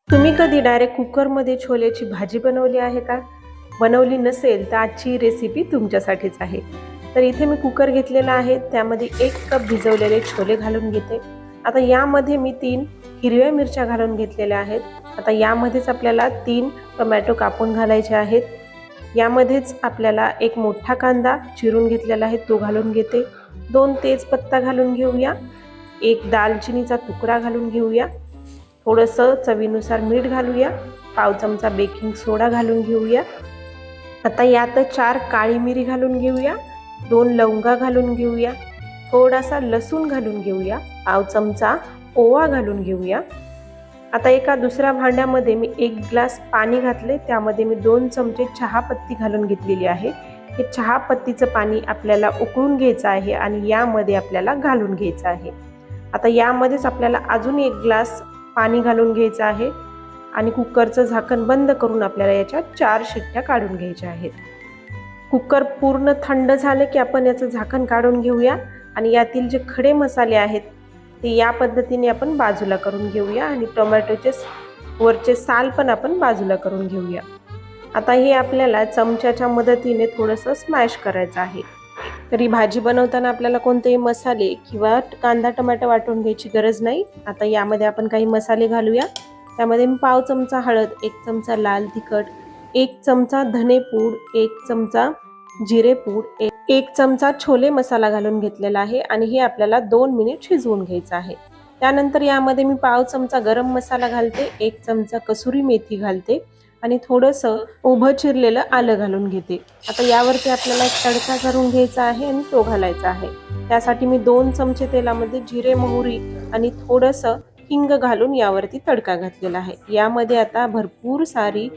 तुम्ही कधी डायरेक्ट कुकरमध्ये छोलेची भाजी बनवली आहे का? बनवली नसेल तर आजची रेसिपी तुमच्यासाठीच आहे. तर इथे मी कुकर घेतलेला आहे, त्यामध्ये 1 कप भिजवलेले छोले घालून घेते. आता यामध्ये मी 3 हिरव्या मिरच्या घालून घेतलेल्या आहेत. आता यामध्येच आपल्याला 3 टोमॅटो कापून घालायचे आहेत. यामध्येच आपल्याला एक मोठा कांदा चिरून घेतलेला आहे तो घालून घेते. 2 तेजपत्ता घालून घेऊया. 1 दालचिनीचा तुकडा घालून घेऊया. थोडंसं चवीनुसार मीठ घालूया. पाव चमचा बेकिंग सोडा घालून घेऊया. आता यात 4 काळी मिरी घालून घेऊया. 2 लवंगा घालून घेऊया. थोडासा लसूण घालून घेऊया. पाव चमचा ओवा घालून घेऊया. आता एका दुसऱ्या भांड्यामध्ये मी 1 ग्लास पाणी घातले, त्यामध्ये मी 2 चमचे चहापत्ती घालून घेतलेली आहे. हे चहापत्तीचं पाणी आपल्याला उकळून घ्यायचं आहे आणि यामध्ये आपल्याला घालून घ्यायचं आहे. आता यामध्येच आपल्याला अजून 1 ग्लास पाणी घालून घ्यायचं आहे आणि कुकरचं झाकण बंद करून आपल्याला याच्या 4 शिट्ट्या काढून घ्यायच्या आहेत. कुकर पूर्ण थंड झालं की आपण याचं झाकण काढून घेऊया आणि यातील जे खडे मसाले आहेत ते या पद्धतीने आपण बाजूला करून घेऊया आणि टोमॅटोचे वरचे साल पण आपण बाजूला करून घेऊया. आता हे आपल्याला चमच्याच्या मदतीने थोडंसं स्मॅश करायचं आहे. तरी भाजी बनवताना आपल्याला कोणतेही मसाले किंवा कांदा टोमॅटो वाटून घ्यायची गरज नाही. आता यामध्ये आपण काही मसाले घालूया. त्यामध्ये मी पाव चमचा हळद, 1 चमचा लाल तिखट, 1 चमचा धनेपूड, 1 चमचा जिरेपूड, 1 चमचा छोले मसाला घालून घेतलेला आहे आणि हे आपल्याला 2 मिनिट शिजवून घ्यायचं आहे. त्यानंतर यामध्ये मी पाव चमचा गरम मसाला घालते, 1 चमचा कसुरी मेथी घालते आणि थोडंसं उभं चिरलेलं आलं घालून घेते. आता यावरती आपल्याला एक तडका करून घ्यायचा आहे आणि तो घालायचा आहे. त्यासाठी मी 2 चमचे तेलामध्ये जिरे, मोहरी आणि थोडंसं हिंग घालून यावरती तडका घातलेला आहे. यामध्ये आता भरपूर सारी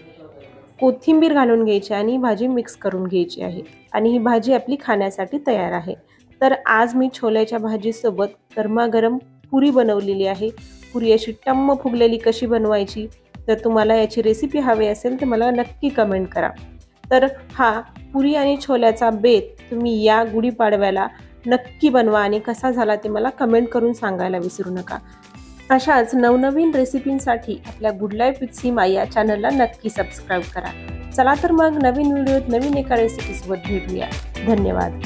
कोथिंबीर घालून घ्यायची आणि ही भाजी मिक्स करून घ्यायची आहे आणि ही भाजी आपली खाण्यासाठी तयार आहे. तर आज मी छोल्याच्या भाजीसोबत गरमागरम पुरी बनवलेली आहे. पुरी अशी टम्म फुगलेली कशी बनवायची, जर तुम्हाला याची रेसिपी हवी असेल तर मला नक्की कमेंट करा. तर हा पुरी आणि छोल्याचा बेत तुम्ही या गुढीपाडव्याला नक्की बनवा आणि कसा झाला ते मला कमेंट करून सांगायला विसरू नका. अशाच नवनवीन रेसिपींसाठी आपल्या गुड लाईफ विथ सीमा या चॅनलला नक्की सबस्क्राईब करा. चला तर मग नवीन व्हिडिओत नवीन एका रेसिपीसोबत भेटूया. धन्यवाद.